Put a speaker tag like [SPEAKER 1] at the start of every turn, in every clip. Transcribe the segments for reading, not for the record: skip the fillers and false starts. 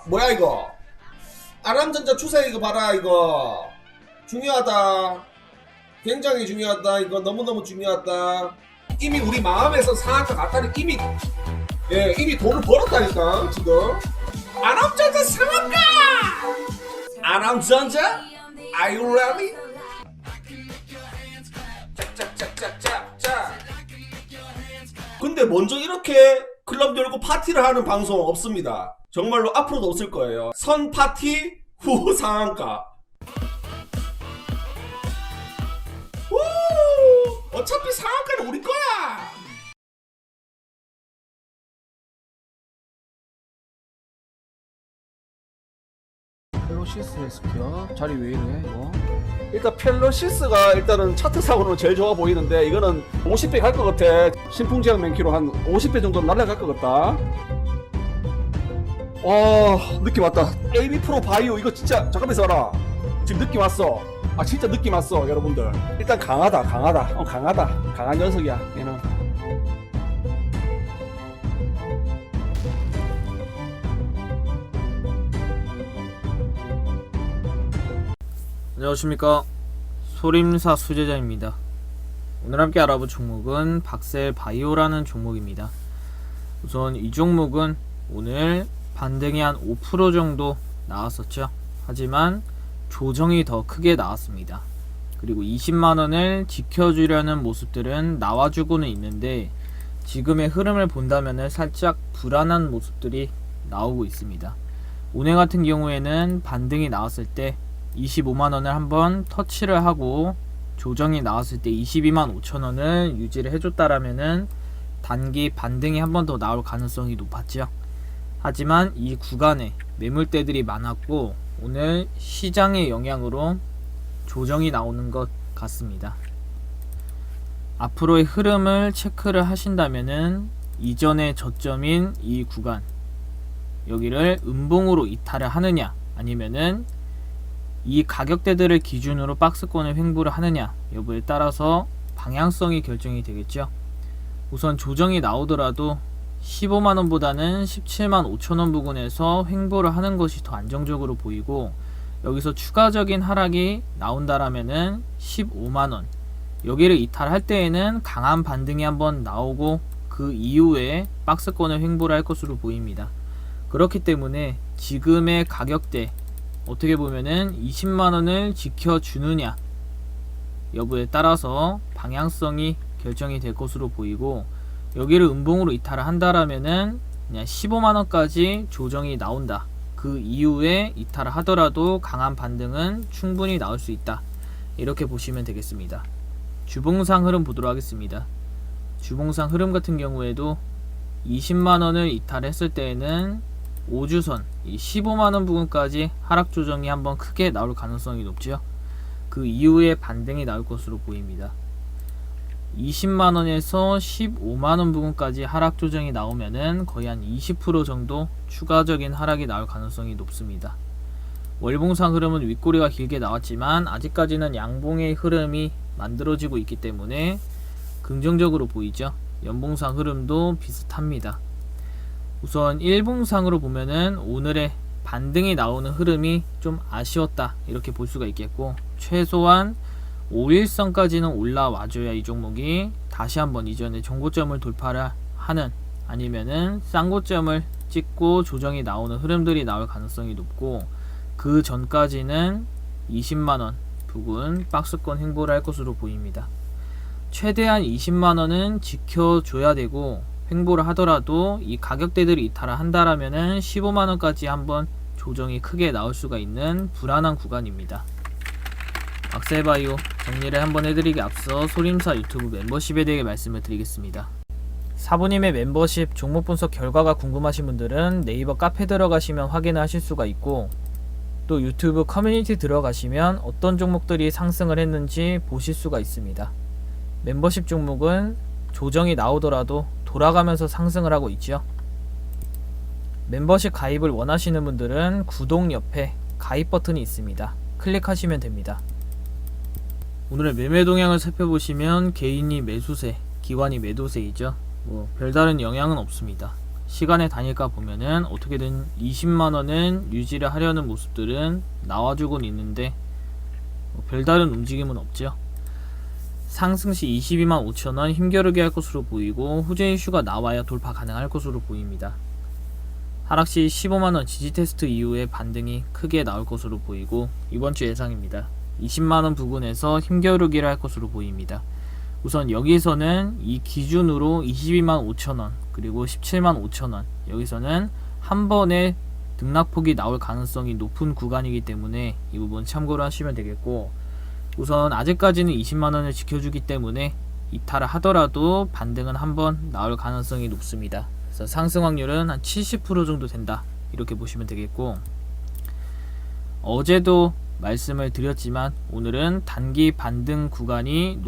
[SPEAKER 1] 뭐야 이거? 아람전자 추세 이거 봐라 이거. 중요하다. 굉장히 중요하다. 이거 너무너무 중요하다. 이미 우리 마음에서 상한가 갔다니 이미 돈을 벌었다니까 지금. 아람전자 상한가. 아람전자? Are you ready? 짝짝짝짝짝짝. 근데 먼저 이렇게 클럽 열고 파티를 하는 방송 없습니다. 정말로 앞으로도 없을 거예요. 선 파티 후 상한가. 우! 어차피 상한가는 우리 거야.
[SPEAKER 2] 펠로시스 헬스케어 자리 왜 이래 이거?
[SPEAKER 3] 일단 펠로시스가 일단은 차트상으로는 제일 좋아 보이는데 이거는 50배 갈 것 같아. 신풍지향 맨키로 한 50배 정도 날아갈 것 같다. 느낌 왔다. AB 프로 바이오 이거 진짜 잠깐만 있어라. 지금 느낌 왔어. 진짜 느낌 왔어 여러분들. 일단 강하다. 강한 녀석이야 얘는.
[SPEAKER 2] 안녕하십니까, 소림사 수제자입니다. 오늘 함께 알아볼 종목은 박셀 바이오라는 종목입니다. 우선 이 종목은 오늘 반등이 한 5% 정도 나왔었죠. 하지만 조정이 더 크게 나왔습니다. 그리고 20만원을 지켜주려는 모습들은 나와주고는 있는데 지금의 흐름을 본다면 살짝 불안한 모습들이 나오고 있습니다. 오늘 같은 경우에는 반등이 나왔을 때 25만원을 한번 터치를 하고 조정이 나왔을 때 22만 5천원을 유지를 해줬다라면은 단기 반등이 한 번 더 나올 가능성이 높았죠. 하지만 이 구간에 매물대들이 많았고 오늘 시장의 영향으로 조정이 나오는 것 같습니다. 앞으로의 흐름을 체크를 하신다면은 이전의 저점인 이 구간 여기를 음봉으로 이탈을 하느냐 아니면은 이 가격대들을 기준으로 박스권을 횡보를 하느냐 여부에 따라서 방향성이 결정이 되겠죠. 우선 조정이 나오더라도 15만원보다는 17만 5천원 부근에서 횡보를 하는 것이 더 안정적으로 보이고 여기서 추가적인 하락이 나온다라면은 15만원 여기를 이탈할 때에는 강한 반등이 한번 나오고 그 이후에 박스권을 횡보를 할 것으로 보입니다. 그렇기 때문에 지금의 가격대 어떻게 보면은 20만원을 지켜주느냐 여부에 따라서 방향성이 결정이 될 것으로 보이고 여기를 음봉으로 이탈을 한다라면은 그냥 15만원까지 조정이 나온다. 그 이후에 이탈을 하더라도 강한 반등은 충분히 나올 수 있다. 이렇게 보시면 되겠습니다. 주봉상 흐름 보도록 하겠습니다. 주봉상 흐름 같은 경우에도 20만원을 이탈했을 때에는 5주선 이 15만원 부근까지 하락 조정이 한번 크게 나올 가능성이 높죠. 그 이후에 반등이 나올 것으로 보입니다. 20만원에서 15만원 부근까지 하락 조정이 나오면은 거의 한 20% 정도 추가적인 하락이 나올 가능성이 높습니다. 월봉상 흐름은 윗꼬리가 길게 나왔지만 아직까지는 양봉의 흐름이 만들어지고 있기 때문에 긍정적으로 보이죠. 연봉상 흐름도 비슷합니다. 우선 일봉상으로 보면은 오늘의 반등이 나오는 흐름이 좀 아쉬웠다 이렇게 볼 수가 있겠고 최소한 5일선까지는 올라와줘야 이 종목이 다시 한번 이전의 정고점을 돌파를 하는 아니면은 쌍고점을 찍고 조정이 나오는 흐름들이 나올 가능성이 높고 그 전까지는 20만원 부근 박스권 횡보를 할 것으로 보입니다. 최대한 20만원은 지켜줘야 되고 횡보를 하더라도 이 가격대들이 이탈을 한다라면은 15만원까지 한번 조정이 크게 나올 수가 있는 불안한 구간입니다. 박셀바이오 정리를 한번 해드리기 앞서 소림사 유튜브 멤버십에 대해 말씀을 드리겠습니다. 사부님의 멤버십 종목 분석 결과가 궁금하신 분들은 네이버 카페 들어가시면 확인을 하실 수가 있고 또 유튜브 커뮤니티 들어가시면 어떤 종목들이 상승을 했는지 보실 수가 있습니다. 멤버십 종목은 조정이 나오더라도 돌아가면서 상승을 하고 있죠. 멤버십 가입을 원하시는 분들은 구독 옆에 가입 버튼이 있습니다. 클릭하시면 됩니다. 오늘의 매매 동향을 살펴보시면 개인이 매수세, 기관이 매도세이죠. 별다른 영향은 없습니다. 시간의 단일가 보면은 어떻게든 20만원은 유지를 하려는 모습들은 나와주곤 있는데 별다른 움직임은 없죠. 상승시 22만 5천원 힘겨루기 할 것으로 보이고 호재 이슈가 나와야 돌파 가능할 것으로 보입니다. 하락시 15만원 지지 테스트 이후에 반등이 크게 나올 것으로 보이고 이번주 예상입니다. 20만원 부근에서 힘겨루기를 할 것으로 보입니다. 우선 여기서는 이 기준으로 22만 5천원 그리고 17만 5천원 여기서는 한 번에 등락폭이 나올 가능성이 높은 구간이기 때문에 이 부분 참고를 하시면 되겠고, 우선 아직까지는 20만원을 지켜주기 때문에 이탈을 하더라도 반등은 한번 나올 가능성이 높습니다. 그래서 상승 확률은 한 70% 정도 된다 이렇게 보시면 되겠고, 어제도 말씀을 드렸지만 오늘은 단기 반등 구간이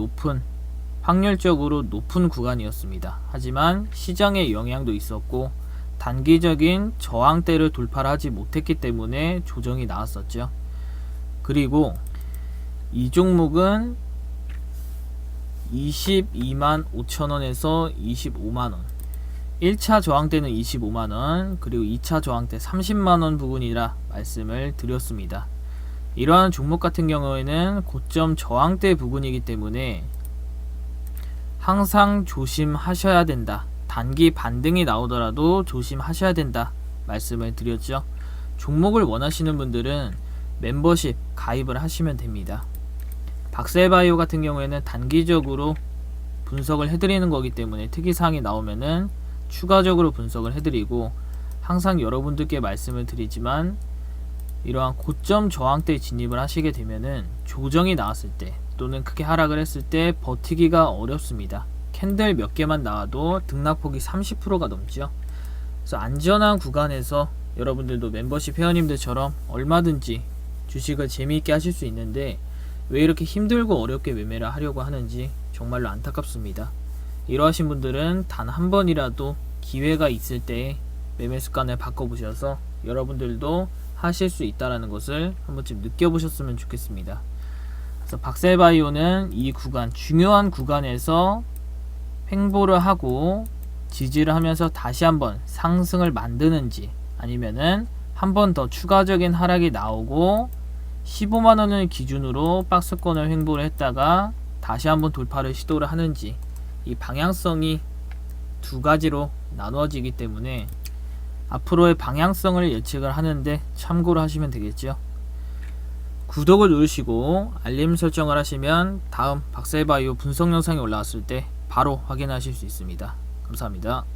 [SPEAKER 2] 확률적으로 높은 구간이었습니다. 하지만 시장의 영향도 있었고 단기적인 저항대를 돌파를 하지 못했기 때문에 조정이 나왔었죠. 그리고 이 종목은 22만 5천원에서 25만원 1차 저항대는 25만원 그리고 2차 저항대 30만원 부근이라 말씀을 드렸습니다. 이러한 종목 같은 경우에는 고점 저항대 부근이기 때문에 항상 조심하셔야 된다. 단기 반등이 나오더라도 조심하셔야 된다 말씀을 드렸죠. 종목을 원하시는 분들은 멤버십 가입을 하시면 됩니다. 박셀바이오 같은 경우에는 단기적으로 분석을 해드리는 거기 때문에 특이사항이 나오면은 추가적으로 분석을 해드리고, 항상 여러분들께 말씀을 드리지만 이러한 고점 저항대 진입을 하시게 되면은 조정이 나왔을 때 또는 크게 하락을 했을 때 버티기가 어렵습니다. 캔들 몇 개만 나와도 등락폭이 30%가 넘죠. 그래서 안전한 구간에서 여러분들도 멤버십 회원님들처럼 얼마든지 주식을 재미있게 하실 수 있는데 왜 이렇게 힘들고 어렵게 매매를 하려고 하는지 정말로 안타깝습니다. 이러하신 분들은 단 한 번이라도 기회가 있을 때 매매 습관을 바꿔보셔서 여러분들도 하실 수 있다는 것을 한 번쯤 느껴보셨으면 좋겠습니다. 그래서 박셀바이오는 이 구간, 중요한 구간에서 횡보를 하고 지지를 하면서 다시 한번 상승을 만드는지, 아니면은 한 번 더 추가적인 하락이 나오고 15만원을 기준으로 박스권을 횡보를 했다가 다시 한번 돌파를 시도를 하는지, 이 방향성이 두 가지로 나누어지기 때문에 앞으로의 방향성을 예측을 하는데 참고를 하시면 되겠죠. 구독을 누르시고 알림 설정을 하시면 다음 박셀바이오 분석 영상이 올라왔을 때 바로 확인하실 수 있습니다. 감사합니다.